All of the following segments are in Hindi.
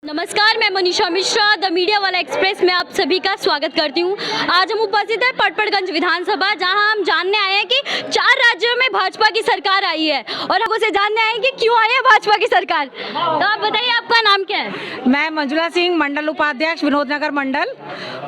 नमस्कार, मैं मनीषा मिश्रा द मीडिया वाला एक्सप्रेस में आप सभी का स्वागत करती हूँ। आज हम उपस्थित हैं पटपड़गंज विधानसभा, जहां हम जानने आए हैं कि 4 राज्यों में भाजपा की सरकार आई है और हम उसे जानने आए हैं कि क्यों आई है भाजपा की सरकार। तो आप बताइए, आपका नाम क्या है? मैं मंजुला सिंह, मंडल उपाध्यक्ष विनोद नगर मंडल।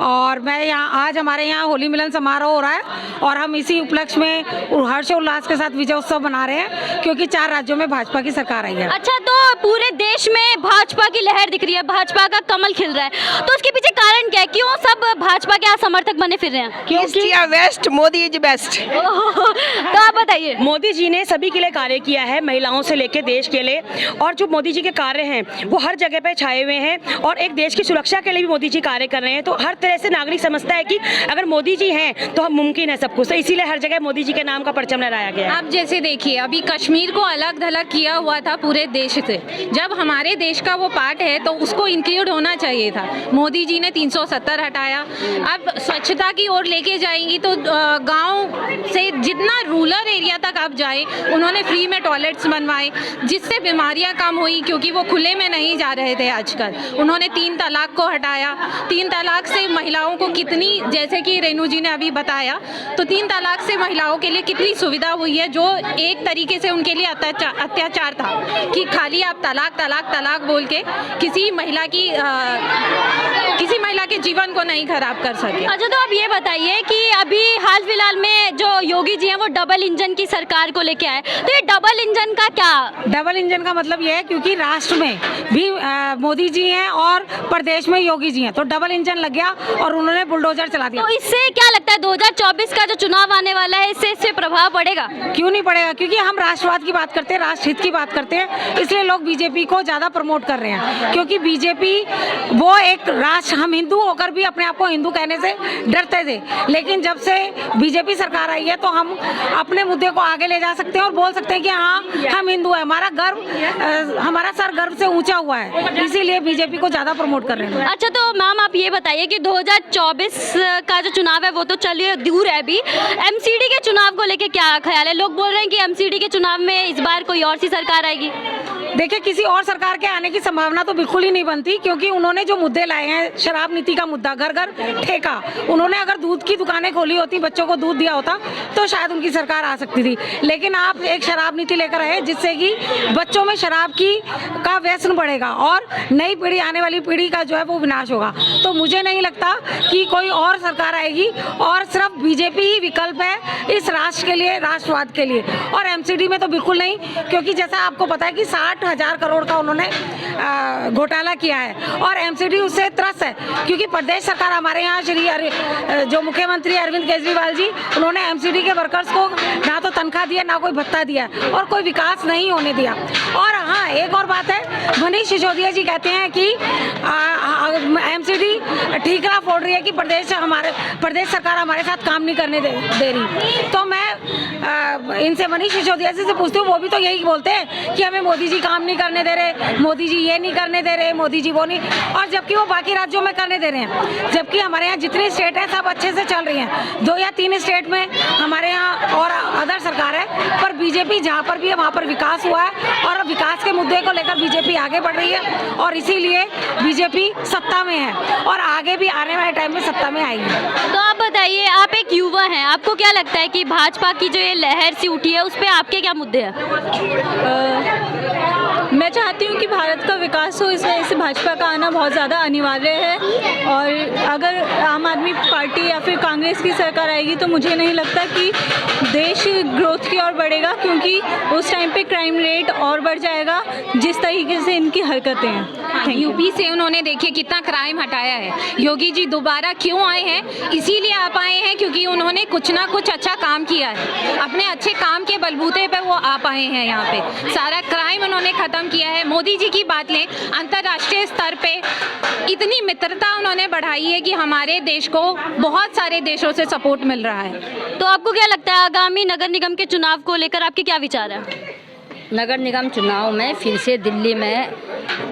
और मैं यहाँ आज हमारे यहाँ होली मिलन समारोह हो रहा है और हम इसी उपलक्ष्य में हर्षोल्लास के साथ विजय उत्सव मना रहे हैं, क्योंकि 4 राज्यों में भाजपा की सरकार आई है। अच्छा, तो पूरे देश में भाजपा की लहर दिख रही है, भाजपा का कमल खिल रहा है, तो उसके पीछे कारण क्या है? क्यों सब भाजपा के समर्थक बने फिर रहे हैं? क्योंकि वेस्ट मोदी इज बेस्ट। तो आप बताइए। मोदी जी ने सभी के लिए कार्य किया है, महिलाओं से लेकर देश के लिए, और जो मोदी जी के कार्य हैं वो हर जगह पे छाए हुए हैं और एक देश की सुरक्षा के लिए भी मोदी जी कार्य कर रहे हैं। तो हर तरह से नागरिक समझता है कि अगर मोदी जी हैं तो हम मुमकिन है सब कुछ, तो इसीलिए हर जगह मोदी जी के नाम का परचम लहराया गया है। आप जैसे देखिए, अभी कश्मीर को अलग थलग किया हुआ था पूरे देश से, जब हमारे देश का वो पार्ट है तो उसको इंक्लूड होना चाहिए था। मोदी जी ने 370 हटाया। अब स्वच्छता की ओर लेके जाएंगी तो गांव से जितना रूरल एरिया तक आप जाए, उन्होंने फ्री में टॉयलेट्स बनवाए, जिससे बीमारियां कम हुई, क्योंकि वो खुले में नहीं जा रहे थे आजकल। उन्होंने 3 तलाक को हटाया। 3 तलाक से महिलाओं को कितनी, जैसे कि रेणु जी ने अभी बताया, तो 3 तलाक से महिलाओं के लिए कितनी सुविधा हुई है, जो एक तरीके से उनके लिए अत्याचार था कि खाली आप तलाक तलाक तलाक बोल के किसी महिला के जीवन को नहीं खराब कर सके। अच्छा, तो आप ये बताइए कि अभी हाल फिलहाल में जो योगी जी हैं वो डबल इंजन की सरकार को लेके आए, तो ये डबल इंजन का क्या? डबल इंजन का मतलब ये है क्योंकि राष्ट्र में भी मोदी जी हैं और प्रदेश में योगी जी हैं, तो डबल इंजन लग गया और उन्होंने बुलडोजर चला दिया। तो इससे क्या लगता है 2024 का जो चुनाव आने वाला है, इससे प्रभाव पड़ेगा? क्यों नहीं पड़ेगा, क्योंकि हम राष्ट्रवाद की बात करते हैं, राष्ट्रहित की बात करते हैं, इसलिए लोग बीजेपी को ज्यादा प्रमोट कर रहे हैं। क्योंकि बीजेपी वो एक राष्ट्र, हम हिंदू होकर भी अपने आप को हिंदू कहने से डरते थे, लेकिन जब से बीजेपी सरकार आई है तो हम अपने मुद्दे को आगे ले जा सकते हैं और बोल सकते हैं कि हाँ, हम हिंदू हैं। हमारा सर गर्व से ऊंचा हुआ है, इसीलिए बीजेपी को ज्यादा प्रमोट कर रहे हैं। अच्छा, तो मैम आप ये बताइए कि 2024 का जो चुनाव है वो तो चलिए दूर है, अभी एमसीडी के चुनाव को लेके क्या ख्याल है? लोग बोल रहे हैं कि एमसीडी के चुनाव में इस बार कोई और सी सरकार आएगी। देखिए, किसी और सरकार के आने की संभावना तो बिल्कुल ही नहीं बनती, क्योंकि उन्होंने जो मुद्दे लाए हैं, शराब नीति का मुद्दा, घर घर ठेका, उन्होंने अगर दूध की दुकानें खोली होती, बच्चों को दूध दिया होता, तो शायद उनकी सरकार आ सकती थी। लेकिन आप एक शराब नीति लेकर आए जिससे कि बच्चों में शराब का व्यसन बढ़ेगा और नई पीढ़ी, आने वाली पीढ़ी का जो है वो विनाश होगा। तो मुझे नहीं लगता कि कोई और सरकार आएगी, और सिर्फ बीजेपी ही विकल्प है इस राष्ट्र के लिए, राष्ट्रवाद के लिए। और एमसीडी में तो बिल्कुल नहीं, क्योंकि जैसा आपको पता है कि 60,000 करोड़ का उन्होंने घोटाला किया है, और एमसीडी उससे त्रस्त है, क्योंकि प्रदेश सरकार हमारे यहाँ जो मुख्यमंत्री अरविंद केजरीवाल जी, उन्होंने एमसीडी के वर्कर्स को ना तो तनख्वाह दिया, ना कोई भत्ता दिया, और कोई विकास नहीं होने दिया। और हाँ, एक और बात है, मनीष सिसोदिया जी कहते हैं कि एमसीडी ठीकरा फोड़ रही है कि प्रदेश सरकार हमारे साथ काम नहीं करने दे रही। तो मैं इनसे, मनीष सिसोदिया जी से पूछती हूँ, वो भी तो यही बोलते हैं कि हमें मोदी जी काम नहीं करने दे रहे, मोदी जी ये नहीं करने दे रहे, मोदी जी वो नहीं, और जबकि वो बाकी राज्यों में करने दे रहे हैं। जबकि हमारे यहाँ जितनी स्टेट है सब अच्छे से चल रही हैं। 2 या 3 स्टेट में हमारे यहाँ और अदर सरकार है, पर बीजेपी जहाँ पर भी है वहाँ पर विकास हुआ है, और विकास के मुद्दे को लेकर बीजेपी आगे बढ़ रही है, और इसीलिए बीजेपी सत्ता में है और आगे भी आने वाले टाइम में सत्ता में आएगी। तो आप बताइए, आप एक युवा हैं, आपको क्या लगता है कि भाजपा की जो ये लहर सी उठी है, उस पर आपके क्या मुद्दे हैं? मैं चाहती हूँ कि भारत का विकास हो, इस वजह से भाजपा का आना बहुत ज़्यादा अनिवार्य है। और अगर आम आदमी पार्टी या फिर कांग्रेस की सरकार आएगी तो मुझे नहीं लगता कि देश ग्रोथ की ओर बढ़ेगा, क्योंकि उस टाइम पे क्राइम रेट और बढ़ जाएगा, जिस तरीके से इनकी हरकतें हैं। यूपी से उन्होंने देखिए कितना क्राइम हटाया है। योगी जी दोबारा क्यों आए हैं? इसीलिए आप आए हैं क्योंकि उन्होंने कुछ ना कुछ अच्छा काम किया है। अपने अच्छे काम के बलबूते पे वो आप आए हैं यहाँ पे। सारा क्राइम उन्होंने खत्म किया है। मोदी जी की बात लें, अंतर्राष्ट्रीय स्तर पे इतनी मित्रता उन्होंने बढ़ाई है कि हमारे देश को बहुत सारे देशों से सपोर्ट मिल रहा है। तो आपको क्या लगता है आगामी नगर निगम के चुनाव को लेकर आपके क्या विचार है? नगर निगम चुनाव में फिर से दिल्ली में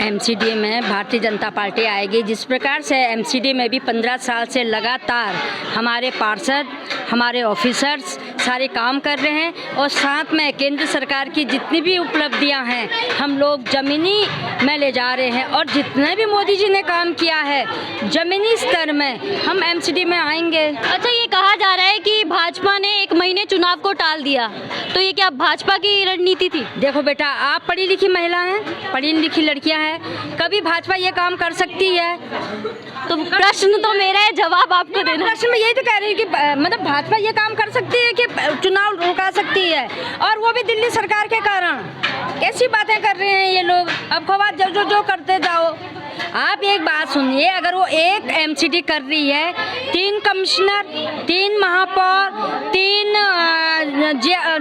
एमसीडी में भारतीय जनता पार्टी आएगी। जिस प्रकार से एमसीडी में भी 15 साल से लगातार हमारे पार्षद, हमारे ऑफिसर्स सारे काम कर रहे हैं और साथ में केंद्र सरकार की जितनी भी उपलब्धियां हैं हम लोग ज़मीनी में ले जा रहे हैं और जितने भी मोदी जी ने काम किया है ज़मीनी स्तर में हम एमसीडी में आएंगे। अच्छा, ये कहा जा रहा है कि भाजपा ने 1 महीने चुनाव को टाल दिया, तो ये क्या भाजपा की रणनीति थी? देखो बेटा, आप पढ़ी लिखी महिला हैं, पढ़ी लिखी लड़कियां हैं, कभी भाजपा ये काम कर सकती है? तो प्रश्न तो मेरा है, जवाब आपको देना। प्रश्न में यही तो कह रही हूँ कि मतलब भाजपा ये काम कर सकती है कि चुनाव रुका सकती है, और वो भी दिल्ली सरकार के कारण। कैसी बातें कर रहे हैं ये लोग, अब खवा जो करते जाओ। आप एक बात सुनिए, अगर वो एक एमसीडी कर रही है, 3 कमिश्नर, 3 महापौर, 3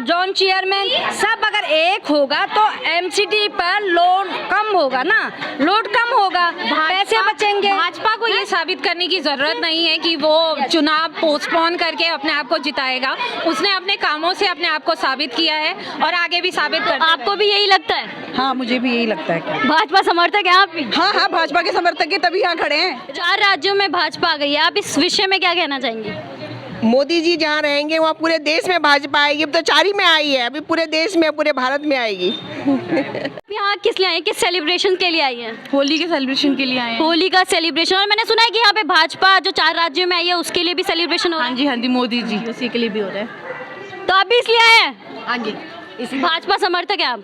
जोन चेयरमैन, सब अगर एक होगा तो एमसीडी पर लोड कम होगा ना, लोड कम होगा, पैसे बचेंगे। भाजपा को ये साबित करने की जरूरत नहीं है कि वो चुनाव पोस्टपोन करके अपने आप को जिताएगा। उसने अपने कामों से अपने आप को साबित किया है और आगे भी साबित कर। आपको भी यही लगता है? हाँ, मुझे भी यही लगता है। भाजपा समर्थक है आप भी? हाँ हाँ, भाजपा के समर्थक ही तभी यहाँ खड़े हैं। 4 राज्यों में भाजपा आ गई है, आप इस विषय में क्या कहना चाहेंगे? मोदी जी जहाँ रहेंगे वहाँ पूरे देश में भाजपा आएगी। अब तो 4 ही में आई है, अभी पूरे देश में, पूरे भारत में आएगी। यहाँ किस लिए आई हैं, किस सेलिब्रेशन के लिए आई हैं? होली के सेलिब्रेशन के लिए आए हैं। होली का सेलिब्रेशन, और मैंने सुना है कि यहाँ पे भाजपा जो 4 राज्यों में आई है उसके लिए भी सेलिब्रेशन हो रहा है। हाँ जी, मोदी जी उसी के लिए भी हो रहा है। तो आप भी इसलिए आए हैं? हाँ जी, भाजपा समर्थक है आप?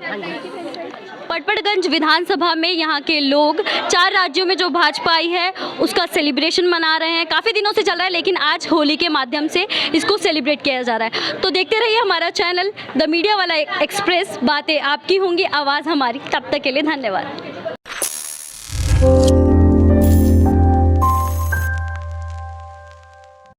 पटपड़गंज विधानसभा में यहाँ के लोग 4 राज्यों में जो भाजपा आई है उसका सेलिब्रेशन मना रहे हैं। काफ़ी दिनों से चल रहा है, लेकिन आज होली के माध्यम से इसको सेलिब्रेट किया जा रहा है। तो देखते रहिए हमारा चैनल द मीडिया वाला एक्सप्रेस। बातें आपकी होंगी, आवाज़ हमारी। तब तक के लिए धन्यवाद।